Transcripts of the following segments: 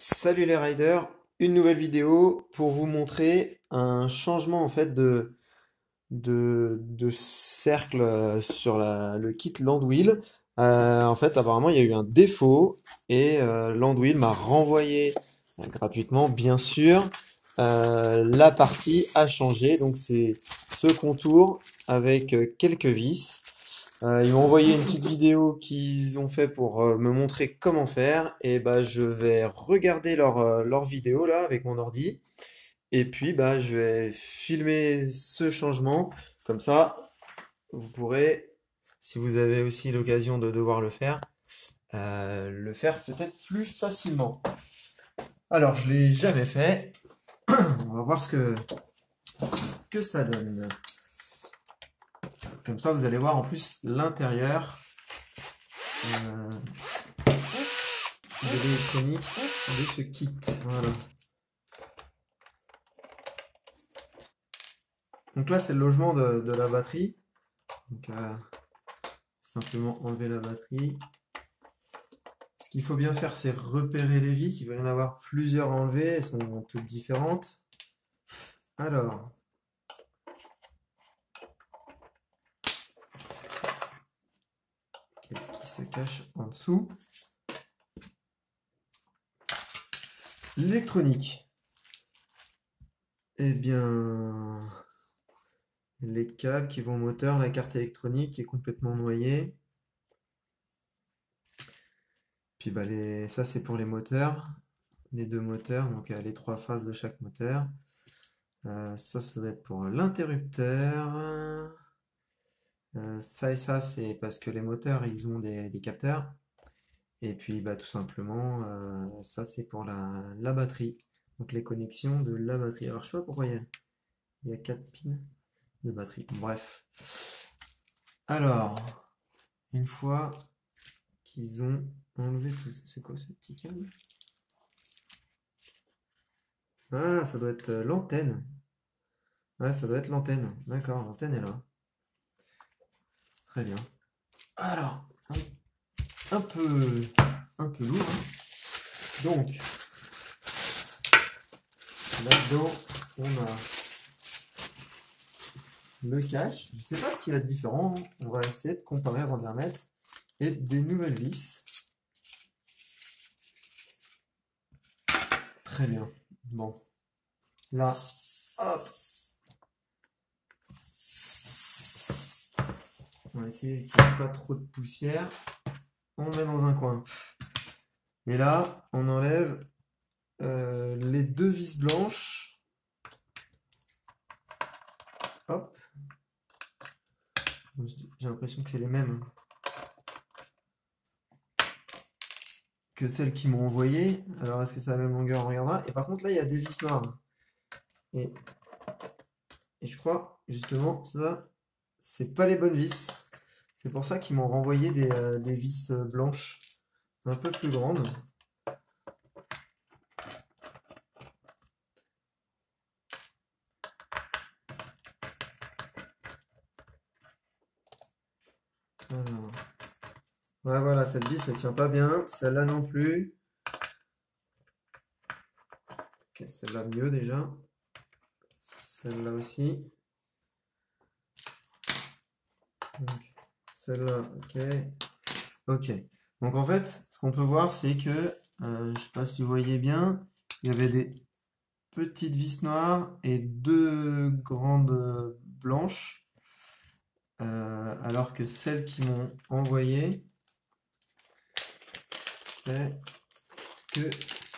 Salut les riders, une nouvelle vidéo pour vous montrer un changement en fait de cercle sur le kit Landwheel. En fait, apparemment, il y a eu un défaut et Landwheel m'a renvoyé gratuitement, bien sûr. La partie a changé, donc c'est ce contour avec quelques vis. Ils m'ont envoyé une petite vidéo qu'ils ont fait pour me montrer comment faire. Et bah, je vais regarder leur vidéo là avec mon ordi. Et puis bah, je vais filmer ce changement. Comme ça, vous pourrez, si vous avez aussi l'occasion de devoir le faire peut-être plus facilement. Alors, je l'ai jamais fait. On va voir ce que ça donne. Comme ça, vous allez voir en plus l'intérieur de l'électronique de ce kit. Voilà. Donc là, c'est le logement de la batterie. Donc, simplement enlever la batterie. Ce qu'il faut bien faire, c'est repérer les vis. Il va y en avoir plusieurs à enlever. Elles sont toutes différentes. Alors, qu'est-ce qui se cache en dessous? L'électronique. Eh bien, les câbles qui vont au moteur, la carte électronique est complètement noyée. Puis bah, ça, c'est pour les moteurs. Les deux moteurs, donc les trois phases de chaque moteur. Ça doit être pour l'interrupteur. Ça et ça, c'est parce que les moteurs, ils ont des capteurs. Et puis, bah, tout simplement, ça, c'est pour la batterie. Donc, les connexions de la batterie. Alors, je sais pas pourquoi il y a 4 pins de batterie. Bref. Alors, une fois qu'ils ont enlevé tout ça, c'est quoi ce petit câble? Ah, ça doit être l'antenne. Ouais, ça doit être l'antenne. D'accord, l'antenne est là. Très bien. Alors, un peu, un peu lourd, hein. Donc, là-dedans, on a le cache. Je ne sais pas ce qu'il y a de différent. On va essayer de comparer avant de la remettre. Et des nouvelles vis. Très bien. Bon. Là, hop. On va essayer qu'il n'y ait pas trop de poussière. On met dans un coin. Et là, on enlève les deux vis blanches. Hop. J'ai l'impression que c'est les mêmes que celles qui m'ont envoyé. Alors, est-ce que c'est la même longueur? On regardera. Et par contre, là, il y a des vis noires. Et je crois, justement, ça, c'est pas les bonnes vis. C'est pour ça qu'ils m'ont renvoyé des vis blanches un peu plus grandes. Alors, ouais, voilà, cette vis, elle tient pas bien. Celle-là non plus. Ok, celle-là mieux déjà. Celle-là aussi. Celle-là, ok. Ok. Donc en fait, ce qu'on peut voir, c'est que, je sais pas si vous voyez bien, il y avait des petites vis noires et deux grandes blanches. Alors que celles qui m'ont envoyé, c'est que,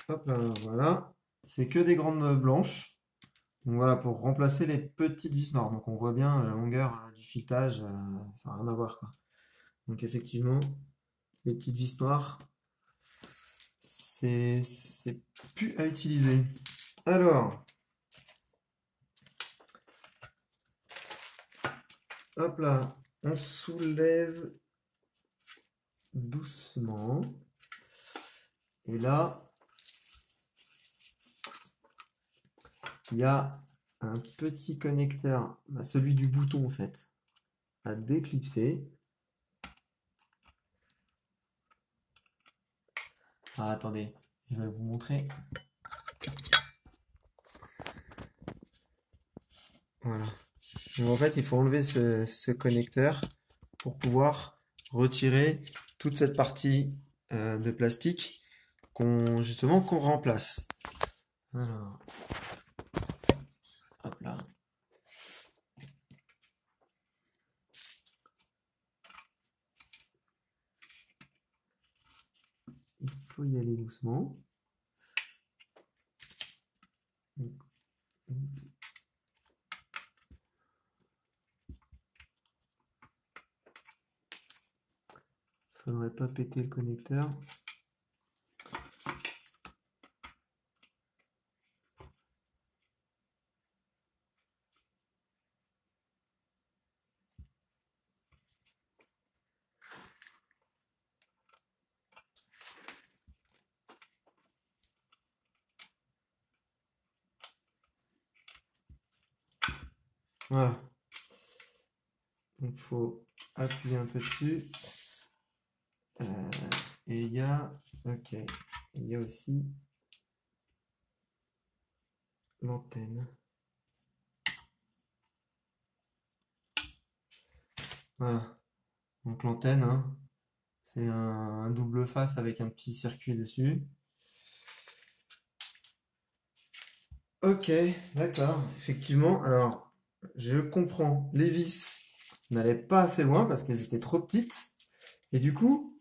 hop là, voilà, c'est que des grandes blanches. Donc voilà, pour remplacer les petites vis noires. Donc on voit bien la longueur du filetage, ça n'a rien à voir, quoi. Donc effectivement, les petites vis noires, c'est plus à utiliser. Alors, hop là, on soulève doucement. Et là, il y a un petit connecteur, bah, celui du bouton en fait, à déclipser. Ah, attendez, Je vais vous montrer. Voilà. Donc en fait, il faut enlever ce connecteur pour pouvoir retirer toute cette partie de plastique justement qu'on remplace. Alors, hop là. Il faut y aller doucement. Faudrait pas péter le connecteur. Voilà. Donc faut appuyer un peu dessus. Et il y a, ok, il y a aussi l'antenne. Voilà. Donc l'antenne, hein, c'est un double face avec un petit circuit dessus. Ok, d'accord, effectivement. Alors, je comprends. Les vis n'allaient pas assez loin parce qu'elles étaient trop petites. Et du coup,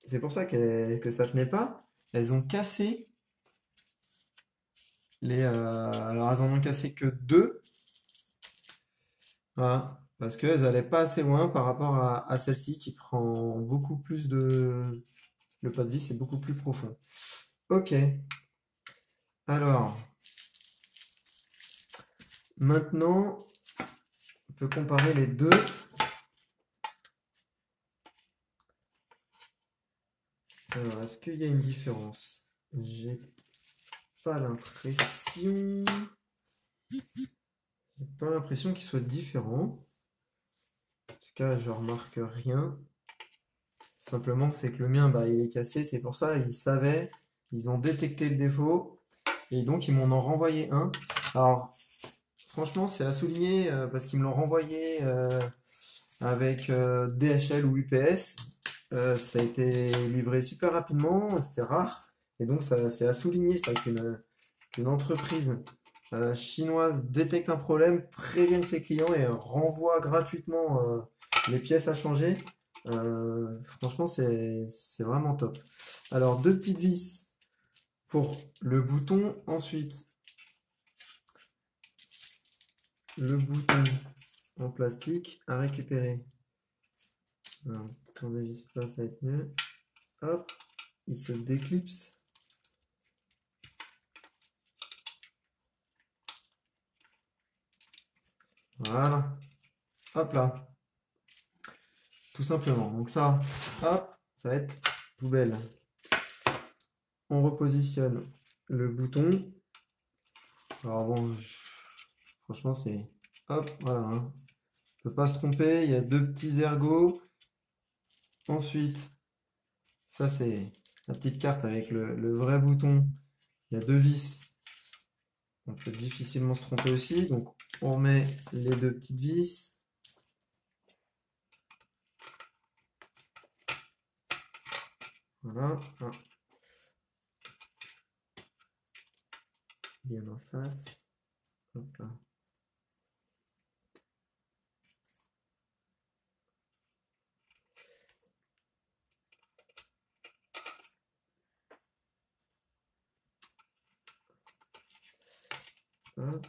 c'est pour ça que ça tenait pas. Elles ont cassé alors, elles en ont cassé que deux. Voilà. Parce qu'elles n'allaient pas assez loin par rapport à celle-ci qui prend beaucoup plus de. Le pas de vis est beaucoup plus profond. Ok. Alors, maintenant, on peut comparer les deux. Alors, est-ce qu'il y a une différence? J'ai pas l'impression. J'ai pas l'impression qu'ils soient différents. En tout cas, je remarque rien. Simplement, c'est que le mien, bah, il est cassé. C'est pour ça, ils savaient, ils ont détecté le défaut. Et donc, ils m'en ont renvoyé un. Alors, franchement, c'est à souligner parce qu'ils me l'ont renvoyé avec DHL ou UPS. Ça a été livré super rapidement, c'est rare. Et donc, c'est à souligner ça qu'une entreprise chinoise détecte un problème, prévienne ses clients et renvoie gratuitement les pièces à changer. Franchement, c'est vraiment top. Alors, deux petites vis pour le bouton. Ensuite, le bouton en plastique à récupérer. Alors, tournevis là, ça va être mieux. Hop, il se déclipse. Voilà. Hop là. Tout simplement. Donc ça, hop, ça va être poubelle. On repositionne le bouton. Alors bon, franchement, c'est... Hop, voilà. Hein. On peut pas se tromper. Il y a deux petits ergots. Ensuite, ça c'est la petite carte avec le vrai bouton. Il y a deux vis. On peut difficilement se tromper aussi. Donc on remet les deux petites vis. Voilà. Ah. Bien en face. Hop là. Hop.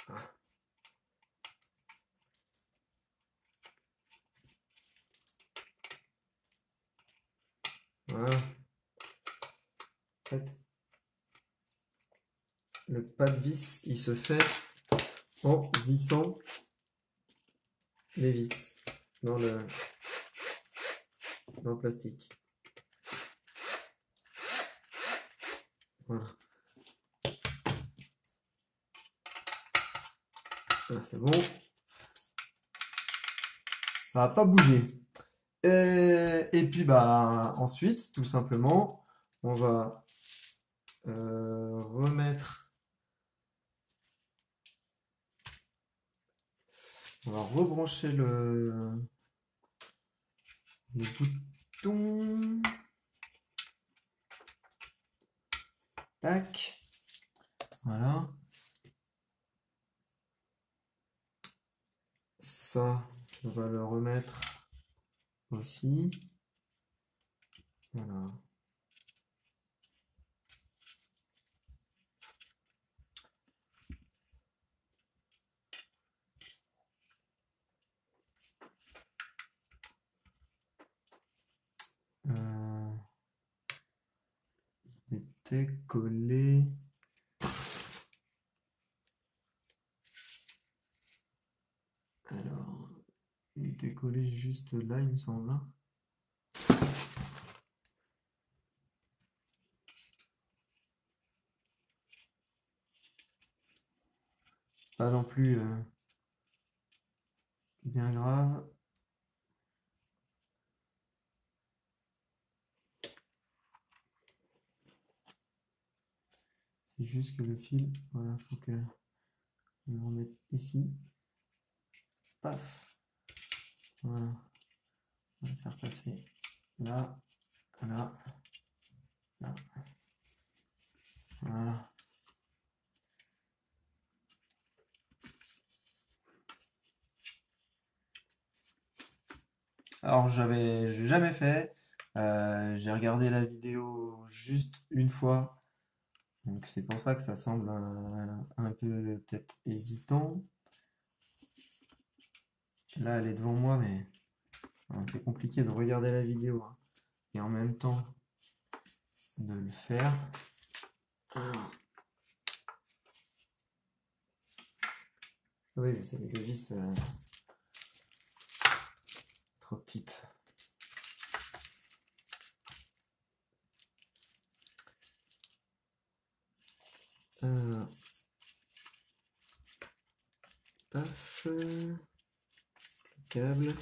Ah. Voilà. En fait, le pas de vis, il se fait en vissant les vis dans le plastique. Voilà. Là, c'est bon. Ça va pas bouger. Et puis bah ensuite, tout simplement, On va remettre, on va rebrancher le bouton. Tac, voilà. Ça, on va le remettre aussi. Voilà. Il était collé. Alors, il était collé juste là, il me semble. Pas non plus bien grave. C'est juste que le fil, voilà, faut que je le remette ici. Paf. Voilà. On va le faire passer là, là, là. Voilà. Alors, j'ai jamais fait. J'ai regardé la vidéo juste une fois. Donc, c'est pour ça que ça semble un peu peut-être hésitant. Là, elle est devant moi, mais c'est compliqué de regarder la vidéo hein, et en même temps de le faire. Oui, c'est les vis trop petites. Paf, le câble.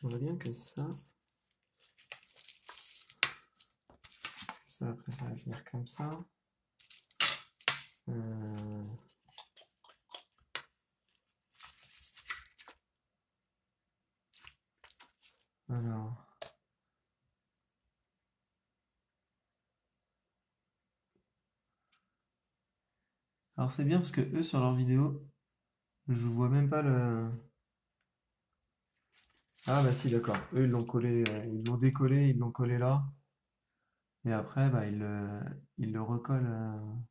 J'aimerais bien que ça, après ça va venir comme ça. Alors, c'est bien parce que eux sur leur vidéo, je vois même pas le. Ah bah si d'accord, eux ils l'ont collé, ils l'ont décollé, ils l'ont collé là, et après bah ils le recollent.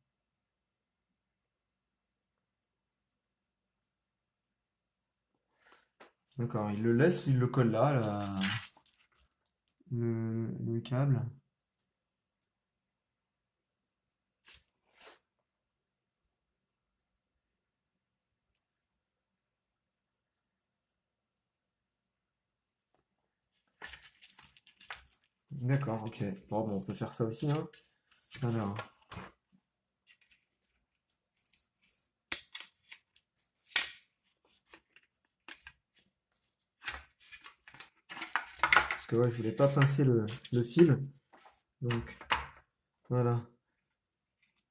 D'accord, ils le laissent, ils le collent là, le câble. D'accord, ok. Bon, on peut faire ça aussi, hein. Alors, parce que ouais, je voulais pas pincer le fil, donc voilà.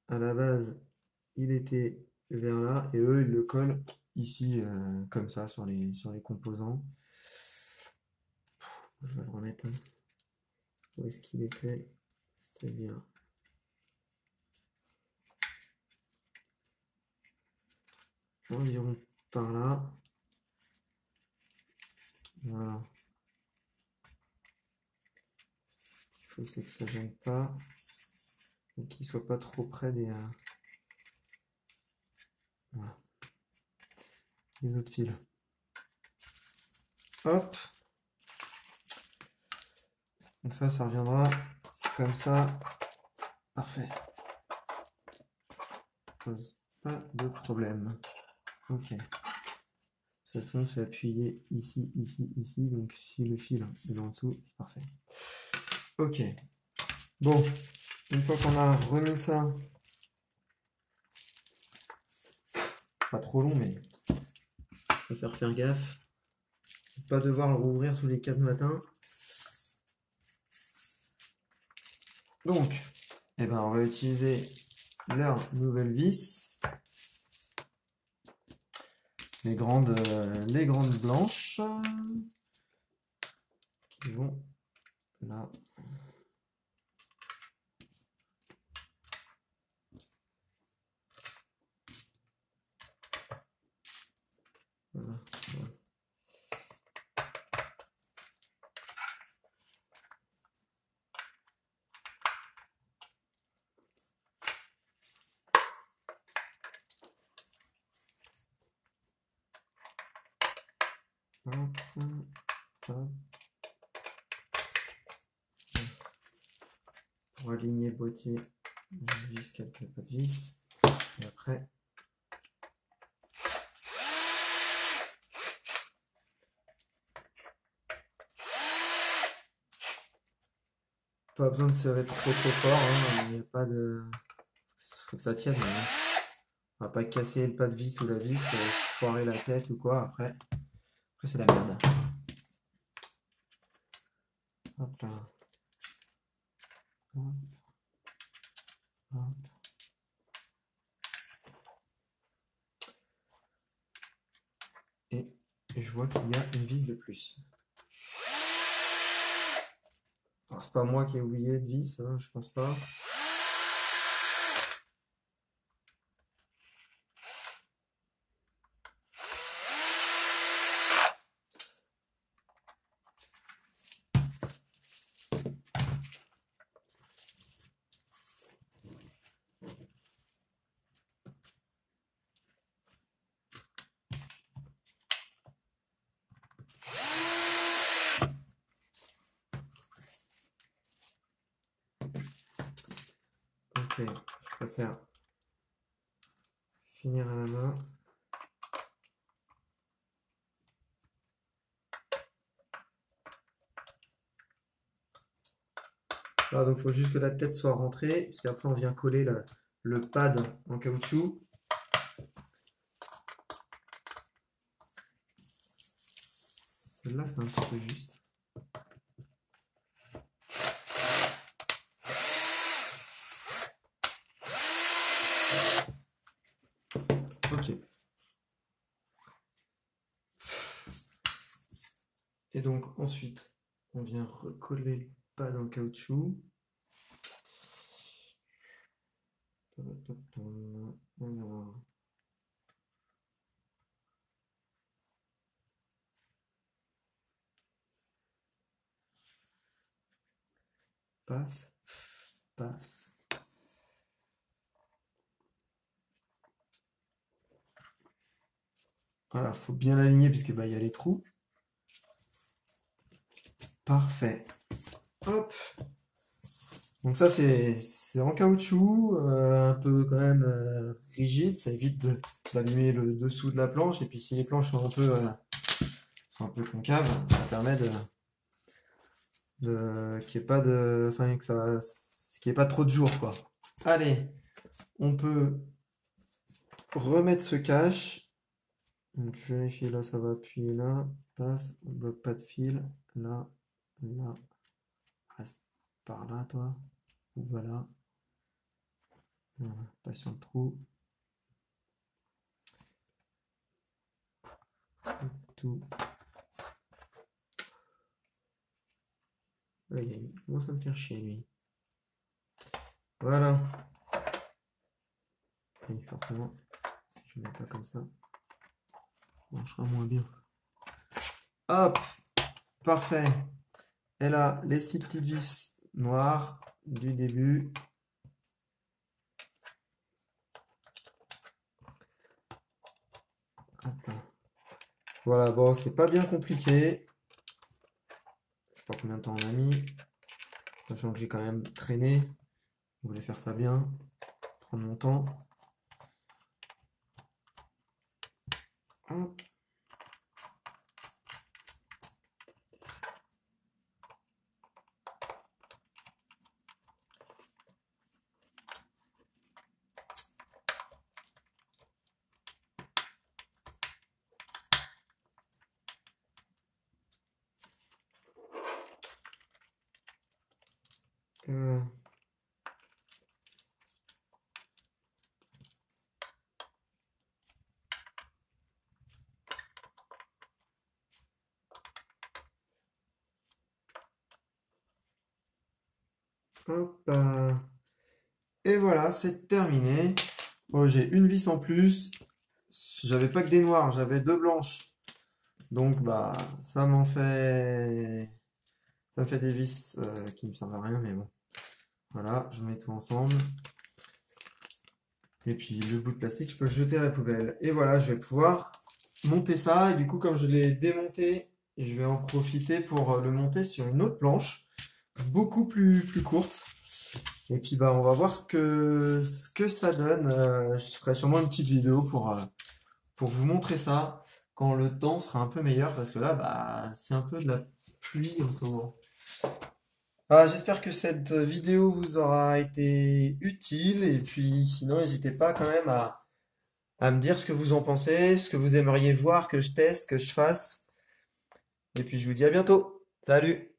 À la base, il était vers là, et eux, ils le collent ici, comme ça, sur les composants. Je vais le remettre. Hein. Où est-ce qu'il était? C'est-à-dire environ par là. Voilà. Ce qu'il faut, c'est que ça gêne pas et qu'il soit pas trop près voilà, des autres fils. Hop. Donc ça reviendra comme ça. Parfait. pose pas de problème. Ok. De toute façon, c'est appuyé ici, ici, ici. Donc, si le fil est en dessous, c'est parfait. Ok. Bon, une fois qu'on a remis ça, pas trop long, mais je préfère faire gaffe. Pas devoir le rouvrir tous les 4 matins. Donc, eh ben, on va utiliser leur nouvelle vis. Les grandes blanches qui vont là. Voilà. Hop, hop. Pour aligner le boîtier, je visse quelques pas de vis. Et après, pas besoin de serrer trop fort, hein. Il n'y a pas de. Faut que ça tienne. Hein. On va pas casser le pas de vis ou la vis, foirer la tête ou quoi. Après c'est la merde. Hop là. Hop. Hop. Et je vois qu'il y a une vis de plus. Alors c'est pas moi qui ai oublié de vis, hein, je pense pas. Ok, je préfère finir à la main. Voilà, donc il faut juste que la tête soit rentrée, parce qu'après on vient coller le pad en caoutchouc. Celle-là c'est un petit peu juste. Ok. Et donc ensuite, on vient recoller le pad en caoutchouc. Alors. Paf, paf. Voilà, faut bien l'aligner puisque bah, il y a les trous. Parfait. Hop. Donc ça c'est en caoutchouc, un peu quand même rigide, ça évite d'allumer le dessous de la planche. Et puis si les planches sont un peu concaves, ça permet qu'il n'y ait pas de. Enfin qu'il n'y ait pas trop de jours quoi. Allez, on peut remettre ce cache. Donc je vérifie là, ça va appuyer là. Paf, on bloque pas de fil. Là, là. Reste par là toi. Voilà. Voilà, pas sur le trou. Tout. Il commence à me faire chier lui. Voilà. Et forcément, si je ne mets pas comme ça, ça marchera moins bien. Hop, parfait. Et là, les 6 petites vis noires du début. Hop là. Voilà, bon, c'est pas bien compliqué. Je sais pas combien de temps on a mis. Sachant que j'ai quand même traîné. Je voulais faire ça bien. Prendre mon temps. Hop. Euh, hop là. Et voilà, c'est terminé. Bon, j'ai une vis en plus. J'avais pas que des noirs, j'avais deux blanches. Donc bah ça me fait des vis qui me servent à rien, mais bon. Voilà, je mets tout ensemble. Et puis le bout de plastique, je peux le jeter à la poubelle. Et voilà, je vais pouvoir monter ça. Et du coup, comme je l'ai démonté, je vais en profiter pour le monter sur une autre planche, beaucoup plus courte. Et puis bah on va voir ce que ça donne. Je ferai sûrement une petite vidéo pour vous montrer ça quand le temps sera un peu meilleur, parce que là, bah, c'est un peu de la pluie en ce moment. Ah, j'espère que cette vidéo vous aura été utile, et puis sinon, n'hésitez pas quand même à me dire ce que vous en pensez, ce que vous aimeriez voir que je teste, que je fasse. Et puis je vous dis à bientôt. Salut!